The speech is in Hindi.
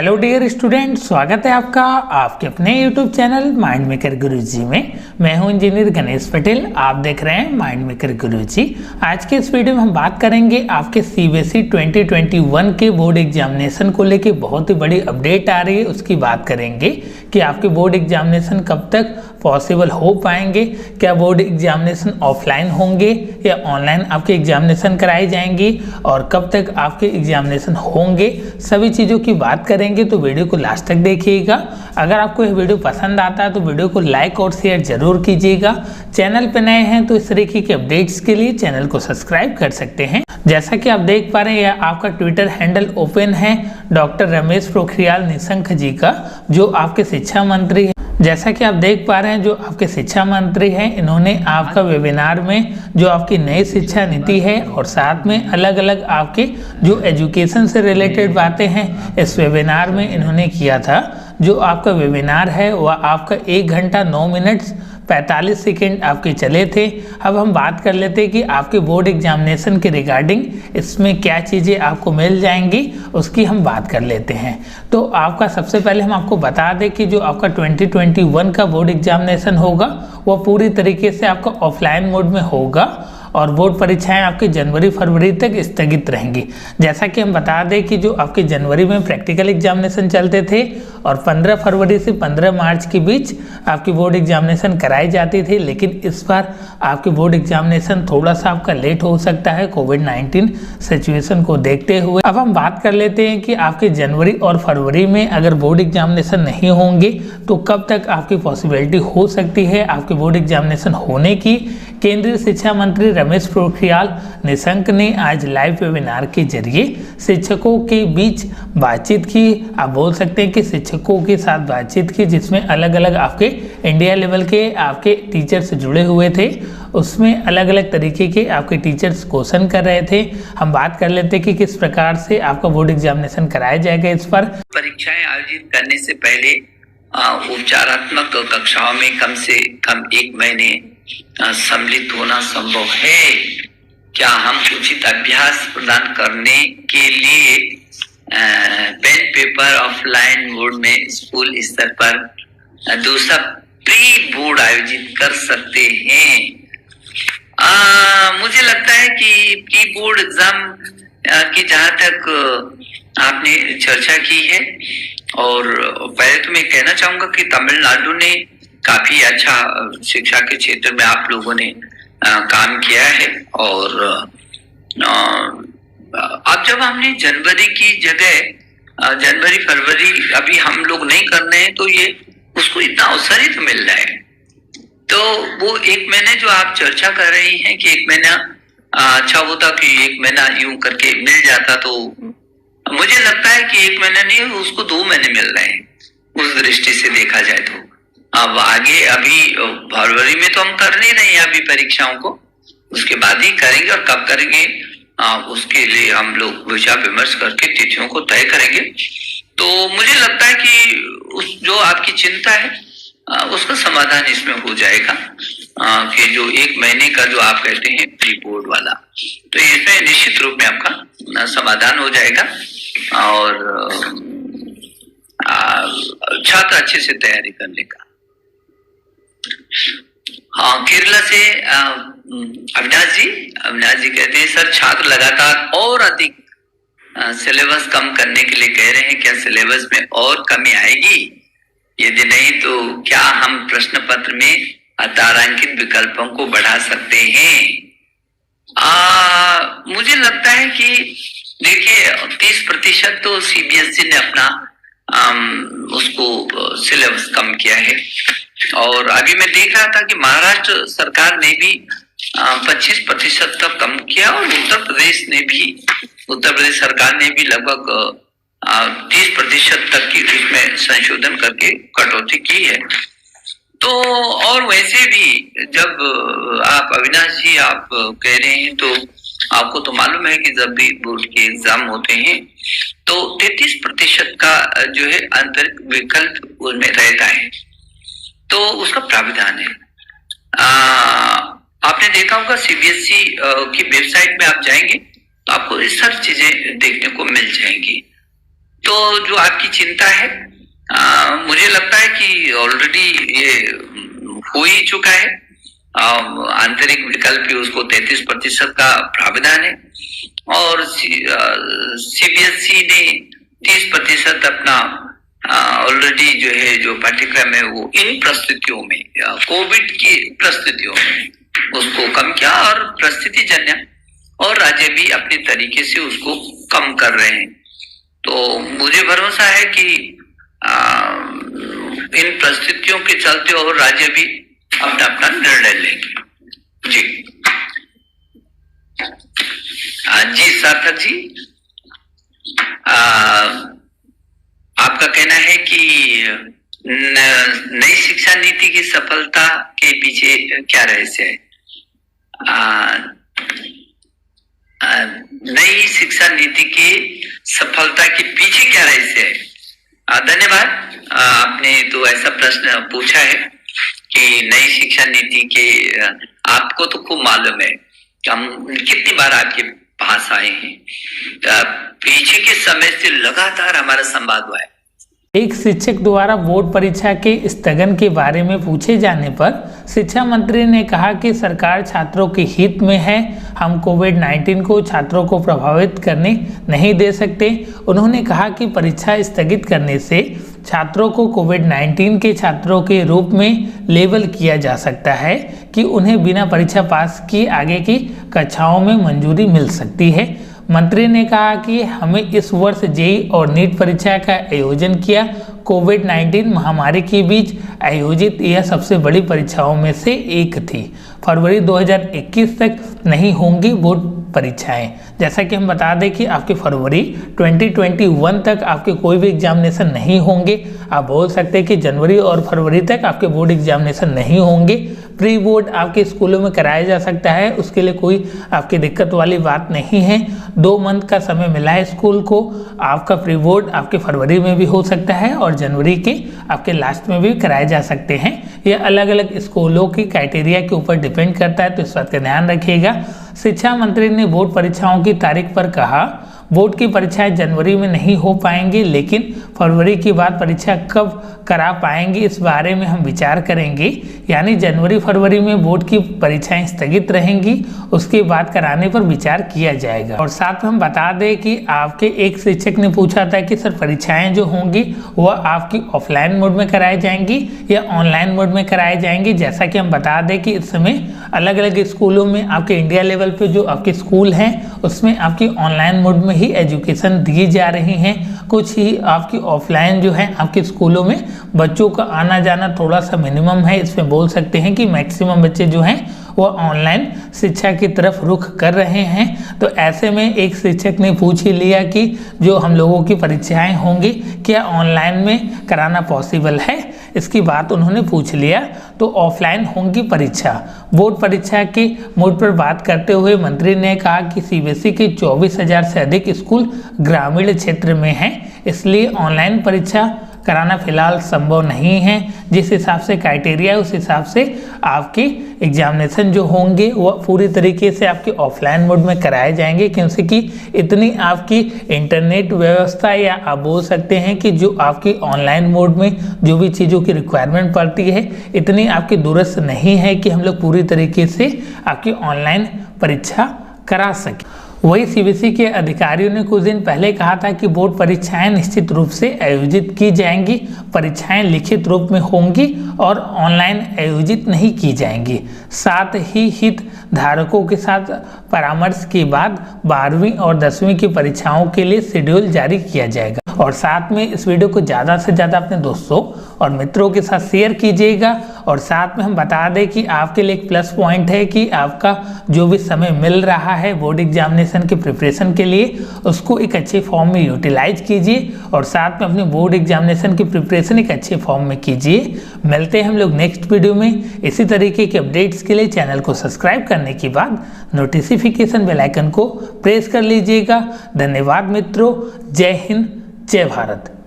हेलो डियर स्टूडेंट, स्वागत है आपका आपके अपने यूट्यूब चैनल माइंड मेकर गुरुजी में। मैं हूं इंजीनियर गणेश पटेल। आप देख रहे हैं माइंड मेकर गुरुजी। आज के इस वीडियो में हम बात करेंगे आपके सीबीएसई 2021 के बोर्ड एग्जामिनेशन को लेके बहुत ही बड़ी अपडेट आ रही है। उसकी बात करेंगे कि आपके बोर्ड एग्जामिनेशन कब तक पॉसिबल हो पाएंगे, क्या बोर्ड एग्जामिनेशन ऑफलाइन होंगे या ऑनलाइन आपके एग्जामिनेशन कराई जाएंगी और कब तक आपके एग्जामिनेशन होंगे, सभी चीज़ों की बात करेंगे। तो वीडियो को लास्ट तक देखिएगा। अगर आपको यह वीडियो पसंद आता है तो वीडियो को लाइक और शेयर जरूर कीजिएगा। चैनल पर नए हैं तो इस तरीके के अपडेट्स के लिए चैनल को सब्सक्राइब कर सकते हैं। जैसा कि आप देख पा रहे हैं, यह आपका ट्विटर हैंडल ओपन है डॉक्टर रमेश पोखरियाल निशंक जी का, जो आपके शिक्षा मंत्री हैं। जैसा कि आप देख पा रहे हैं, जो आपके शिक्षा मंत्री हैं, इन्होंने आपका वेबिनार में जो आपकी नई शिक्षा नीति है और साथ में अलग अलग आपके जो एजुकेशन से रिलेटेड बातें हैं, इस वेबिनार में इन्होंने किया था। जो आपका वेबिनार है वह आपका 1 घंटा 9 मिनट 45 सेकेंड आपके चले थे। अब हम बात कर लेते हैं कि आपके बोर्ड एग्जामिनेशन के रिगार्डिंग इसमें क्या चीज़ें आपको मिल जाएंगी, उसकी हम बात कर लेते हैं। तो आपका सबसे पहले हम आपको बता दें कि जो आपका 2021 का बोर्ड एग्जामिनेशन होगा वह पूरी तरीके से आपका ऑफलाइन मोड में होगा और बोर्ड परीक्षाएं आपके जनवरी फरवरी तक स्थगित रहेंगी। जैसा कि हम बता दें कि जो आपके जनवरी में प्रैक्टिकल एग्जामिनेशन चलते थे और 15 फरवरी से 15 मार्च के बीच आपकी बोर्ड एग्जामिनेशन कराई जाती थी, लेकिन इस बार आपके बोर्ड एग्जामिनेशन थोड़ा सा आपका लेट हो सकता है कोविड-19 सिचुएशन को देखते हुए। अब हम बात कर लेते हैं कि आपके जनवरी और फरवरी में अगर बोर्ड एग्जामिनेशन नहीं होंगे तो कब तक आपकी पॉसिबिलिटी हो सकती है आपके बोर्ड एग्जामिनेशन होने की। केंद्रीय शिक्षा मंत्री रमेश पोखरियाल निशंक ने आज लाइव वेबिनार के जरिए शिक्षकों के बीच बातचीत की। आप बोल सकते हैं कि शिक्षकों के साथ बातचीत की, जिसमें अलग अलग आपके इंडिया लेवल के आपके टीचर्स जुड़े हुए थे। उसमें अलग अलग तरीके के आपके टीचर्स क्वेश्चन कर रहे थे। हम बात कर लेते हैं कि किस प्रकार से आपका बोर्ड एग्जामिनेशन कराया जाएगा। इस पर परीक्षाएं आयोजित करने से पहले उपचारात्मक कक्षाओं में कम से कम 1 महीने सम्मिलित होना संभव है। क्या हम उचित अभ्यास प्रदान करने के लिए पेन पेपर ऑफलाइन मोड में स्कूल स्तर पर दूसरा प्री बोर्ड आयोजित कर सकते हैं? मुझे लगता है कि प्री बोर्ड एग्जाम की जहां तक आपने चर्चा की है, और पहले तो मैं कहना चाहूंगा कि तमिलनाडु ने काफी अच्छा शिक्षा के क्षेत्र में आप लोगों ने काम किया है। और अब जब हमने जनवरी की जगह जनवरी फरवरी अभी हम लोग नहीं कर रहे हैं, तो ये उसको इतना अवसर ही तो मिल रहा है। तो वो 1 महीने जो आप चर्चा कर रही हैं कि 1 महीना अच्छा होता कि 1 महीना यूं करके मिल जाता, तो मुझे लगता है कि 1 महीना नहीं, उसको 2 महीने मिल रहे हैं उस दृष्टि से देखा जाए तो। अब आगे अभी फरवरी में तो हम कर नहीं रहे हैं अभी परीक्षाओं को, उसके बाद ही करेंगे, और कब करेंगे उसके लिए हम लोग विचार विमर्श करके तिथियों को तय करेंगे। तो मुझे लगता है कि उस जो आपकी चिंता है उसका समाधान इसमें हो जाएगा कि जो 1 महीने का जो आप कहते हैं प्री बोर्ड वाला, तो इसमें निश्चित रूप में आपका समाधान हो जाएगा और छात्र अच्छे से तैयारी करने का। हाँ, केरला से अविनाश जी कहते हैं, सर छात्र लगातार और अधिक सिलेबस कम करने के लिए कह रहे हैं, क्या सिलेबस में और कमी आएगी? यदि नहीं तो क्या हम प्रश्न पत्र में तारांकित विकल्पों को बढ़ा सकते हैं? मुझे लगता है कि देखिए 30% तो सीबीएसई ने अपना उसको सिलेबस कम किया है, और अभी मैं देख रहा था कि महाराष्ट्र सरकार ने भी 25% तक कम किया, और उत्तर प्रदेश सरकार ने भी लगभग 30% तक की इसमें संशोधन करके कटौती की है। तो और वैसे भी जब आप अविनाश जी आप कह रहे हैं, तो आपको तो मालूम है कि जब भी बोर्ड के एग्जाम होते हैं तो 33% का जो है आंतरिक विकल्प उसमें रहता है, तो उसका प्राविधान है। आपने देखा होगा सीबीएसई की वेबसाइट में आप जाएंगे तो आपको ये सब चीजें देखने को मिल जाएंगी। तो जो आपकी चिंता है, मुझे लगता है कि ऑलरेडी ये हो ही चुका है। आंतरिक विकल्प उसको 33% का प्रावधान है और सीबीएसई ने 30% अपना ऑलरेडी जो है जो पाठ्यक्रम है वो इन परिस्थितियों में, कोविड की परिस्थितियों में उसको कम किया और परिस्थिति जन्य और राज्य भी अपने तरीके से उसको कम कर रहे हैं। तो मुझे भरोसा है कि इन परिस्थितियों के चलते और राज्य भी अपना अपना निर्णय लेंगे। जी जी सार्थक जी, आपका कहना है कि नई शिक्षा नीति की सफलता के पीछे क्या रहस्य है? नई शिक्षा नीति की सफलता के पीछे क्या रहस्य है? धन्यवाद, आपने तो ऐसा प्रश्न पूछा है कि नई शिक्षा नीति के आपको तो खूब मालूम है कि हम कितनी बार आपके पास आए हैं। पीछे के समय से लगातार हमारा संवाद हुआ है। एक शिक्षक द्वारा बोर्ड परीक्षा के स्थगन के बारे में पूछे जाने पर शिक्षा मंत्री ने कहा कि सरकार छात्रों के हित में है, हम कोविड-19 को छात्रों को प्रभावित करने नहीं दे सकते। उन्होंने कहा कि परीक्षा स्थगित करने से छात्रों को कोविड-19 के छात्रों के रूप में लेबल किया जा सकता है कि उन्हें बिना परीक्षा पास किए आगे की कक्षाओं में मंजूरी मिल सकती है। मंत्री ने कहा कि हमें इस वर्ष जेईई और नीट परीक्षा का आयोजन किया। कोविड-19 महामारी के बीच आयोजित यह सबसे बड़ी परीक्षाओं में से एक थी। फरवरी 2021 तक नहीं होंगी बोर्ड परीक्षाएं। जैसा कि हम बता दें कि आपके फरवरी 2021 तक आपके कोई भी एग्जामिनेशन नहीं होंगे। आप बोल सकते हैं कि जनवरी और फरवरी तक आपके बोर्ड एग्जामिनेशन नहीं होंगे। प्री बोर्ड आपके स्कूलों में कराया जा सकता है, उसके लिए कोई आपकी दिक्कत वाली बात नहीं है। 2 मंथ का समय मिला है स्कूल को। आपका प्री बोर्ड आपके फरवरी में भी हो सकता है और जनवरी के आपके लास्ट में भी कराए जा सकते हैं। यह अलग अलग स्कूलों की क्राइटेरिया के ऊपर डिपेंड करता है, तो इस बात का ध्यान रखिएगा। शिक्षा मंत्री ने बोर्ड परीक्षाओं की तारीख पर कहा, बोर्ड की परीक्षाएं जनवरी में नहीं हो पाएंगी, लेकिन फरवरी के बाद परीक्षा कब करा पाएंगे इस बारे में हम विचार करेंगे। यानी जनवरी फरवरी में बोर्ड की परीक्षाएं स्थगित रहेंगी, उसके बाद कराने पर विचार किया जाएगा। और साथ में हम बता दें कि आपके एक शिक्षक ने पूछा था कि सर परीक्षाएं जो होंगी वह आपकी ऑफलाइन मोड में कराई जाएंगी या ऑनलाइन मोड में कराई जाएंगी। जैसा कि हम बता दें कि इस समय अलग अलग स्कूलों में आपके इंडिया लेवल पे जो आपके स्कूल हैं उसमें आपकी ऑनलाइन मोड में ही एजुकेशन दी जा रही हैं। कुछ ही आपकी ऑफलाइन जो है आपके स्कूलों में बच्चों का आना जाना थोड़ा सा मिनिमम है। इसमें बोल सकते हैं कि मैक्सिमम बच्चे जो हैं वो ऑनलाइन शिक्षा की तरफ रुख कर रहे हैं। तो ऐसे में एक शिक्षक ने पूछ ही लिया कि जो हम लोगों की परीक्षाएं होंगी क्या ऑनलाइन में कराना पॉसिबल है, इसकी बात उन्होंने पूछ लिया। तो ऑफलाइन होंगी परीक्षा। बोर्ड परीक्षा के मोड पर बात करते हुए मंत्री ने कहा कि सीबीएसई के 24,000 से अधिक स्कूल ग्रामीण क्षेत्र में हैं, इसलिए ऑनलाइन परीक्षा कराना फिलहाल संभव नहीं है। जिस हिसाब से क्राइटेरिया है उस हिसाब से आपके एग्जामिनेशन जो होंगे वो पूरी तरीके से आपके ऑफलाइन मोड में कराए जाएंगे, क्योंकि इतनी आपकी इंटरनेट व्यवस्था या आप बोल सकते हैं कि जो आपकी ऑनलाइन मोड में जो भी चीज़ों की रिक्वायरमेंट पड़ती है इतनी आपकी दुरुस्त नहीं है कि हम लोग पूरी तरीके से आपकी ऑनलाइन परीक्षा करा सकें। वही सीबीएसई के अधिकारियों ने कुछ दिन पहले कहा था कि बोर्ड परीक्षाएं निश्चित रूप से आयोजित की जाएंगी, परीक्षाएं लिखित रूप में होंगी और ऑनलाइन आयोजित नहीं की जाएंगी। साथ ही हित धारकों के साथ परामर्श के बाद 12वीं और 10वीं की परीक्षाओं के लिए शेड्यूल जारी किया जाएगा। और साथ में इस वीडियो को ज़्यादा से ज़्यादा अपने दोस्तों और मित्रों के साथ शेयर कीजिएगा। और साथ में हम बता दें कि आपके लिए एक प्लस पॉइंट है कि आपका जो भी समय मिल रहा है बोर्ड एग्जामिनेशन के प्रिपरेशन के लिए उसको एक अच्छे फॉर्म में यूटिलाइज कीजिए और साथ में अपने बोर्ड एग्जामिनेशन की प्रिपरेशन एक अच्छे फॉर्म में कीजिए। मिलते हैं हम लोग नेक्स्ट वीडियो में। इसी तरीके के अपडेट्स के लिए चैनल को सब्सक्राइब करने के बाद नोटिफिकेशन बेल आइकन को प्रेस कर लीजिएगा। धन्यवाद मित्रों, जय हिंद, जय भारत।